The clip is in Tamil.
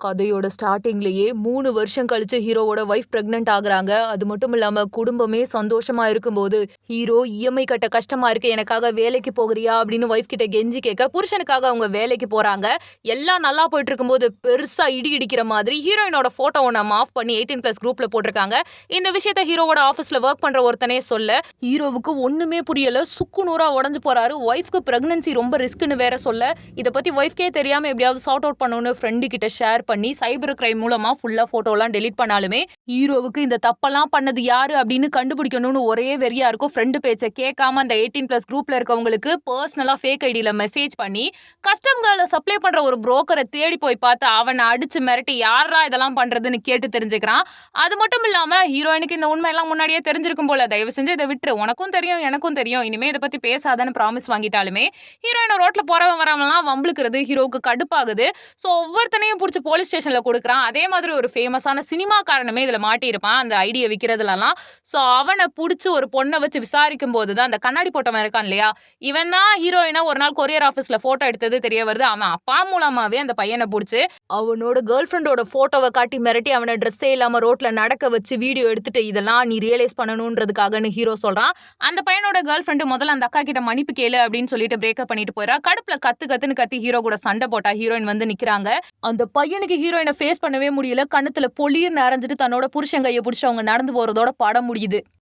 கதையோட ஸ்டார்ட்டிங்லயே 3 வருஷம் கழிச்சு ஹீரோவோட வைஃப் பிரெக்னன்ட் ஆகுறாங்க. அது மட்டும் இல்லாம குடும்பமே சந்தோஷமா இருக்கும்போது, ஹீரோ இஎம்ஐ கட்ட கஷ்டமா இருக்கு. எனக்காக வேலைக்கு போகுறியா? அப்படின்னு வைஃப் கிட்ட கெஞ்சி கேட்க, புருஷனுக்காக அவங்க வேலைக்கு போறாங்க. எல்லாம் நல்லா போயிட்டு இருக்கும்போது பெருசா இடி இடிக்கிற மாதிரி ஹீரோயினோட போட்டோ ஒண்ண ஆஃப் பண்ணி 18+ குரூப்ல போட்டிருக்காங்க. இந்த விஷயத்த ஹீரோவோட ஆபீஸ்ல வொர்க் பண்ற ஒருத்தனே சொல்ல, ஹீரோவுக்கு ஒண்ணுமே புரியல. சுக்கு நூறா உடைஞ்சு போறாரு. வைஃப்க்கு பிரெக்னன்சி ரொம்ப ரிஸ்க்னு வேற சொல்ல, இத பத்தி வைஃப்கே தெரியாம எப்படியாவது சார்ட் அவுட் பண்ணணும்னு ஃப்ரெண்டு கிட்ட ஷேர் பண்ணி சைபர் கிரைம் மூலமா ஃபுல்லா போட்டோலாம் டெலீட் பண்ணாலுமே ஹீரோவுக்கு இந்த தப்பெல்லாம் பண்ணது யாரு அப்படின்னு கண்டுபிடிக்கணும்னு ஒரே வெறியா இருக்கும். ஃப்ரெண்டு பேச்ச கேட்காம அந்த 18+ குரூப்ல இருக்கவங்களுக்கு பர்சனலா ஃபேக் ஐடியில மெசேஜ் பண்ணி கஸ்டம்களை சப்ளை பண்ற ஒரு புரோக்கரை தேடி போய் பார்த்து அவனை அடிச்சு மிரட்டி யாரா இதெல்லாம் பண்றதுன்னு கேட்டு தெரிஞ்சுக்கிறான். அது மட்டும் இல்லாம ஹீரோயினுக்கு இந்த உண்மை எல்லாம் முன்னாடியே தெரிஞ்சிருக்கும் போல. தயவு செஞ்சு இதை விட்டுரு, உனக்கும் தெரியும் எனக்கும் தெரியும், இனிமே இதை பத்தி பேசாதன்னு ப்ராமிஸ் வாங்கிட்டாலுமே ஹீரோயின் ரோட்ல போறவன் வரவன்லாம் வம்பளுக்குறது ஹீரோவுக்கு கடுப்பாகுது. ஸோ ஒவ்வொருத்தனையும் பிடிச்சி போலீஸ் ஸ்டேஷன்ல கொடுக்குறான். அதே மாதிரி ஒரு ஃபேமஸான சினிமாக்காரனுமே இதுல மாட்டியிருப்பான் அந்த ஐடியை விற்கிறதுலாம். ஸோ அவனை பிடிச்சி ஒரு பொண்ணை வச்சு விசாரிக்கும் போது தான் அந்த கண்ணாடி போட்டவன் இருக்கான் இல்லையா, இவன் தான் ஹீரோயினா ஒரு நாள் கொரியர் ஆஃபீஸ்ல போட்டோ எடுத்தது தெரிய வருது. அவன் அப்பா மூலமாவே அந்த பையனை பிடிச்சி அவனோட கேர்ள் ஃப்ரெண்டோட போட்டோவை காட்டி மிரட்டி அவனை ட்ரெஸ்ஸே இல்லாம ரோட்ல நடக்க வச்சு வீடியோ எடுத்துட்டு இதெல்லாம் நீ ரியலைஸ் பண்ணணுன்றதுக்காகன்னு ஹீரோ சொல்றான். அந்த பையனோட கேர்ள் ஃப்ரெண்டு முதல்ல அந்த அக்கா கிட்ட மன்னிப்பு கேளு அப்படின்னு சொல்லிட்டு பிரேக்கப் பண்ணிட்டு போயிடா. கடுப்புல கத்து கத்துன்னு கத்தி ஹீரோ கூட சண்டை போட்டா ஹீரோயின் வந்து நிக்கிறாங்க. அந்த பையனுக்கு ஹீரோயினை ஃபேஸ் பண்ணவே முடியல. கண்ணத்துல பொலிர் நிறைஞ்சிட்டு தன்னோட புருஷன் கையை பிடிச்சி அவங்க நடந்து போறதோட படம் முடியுது.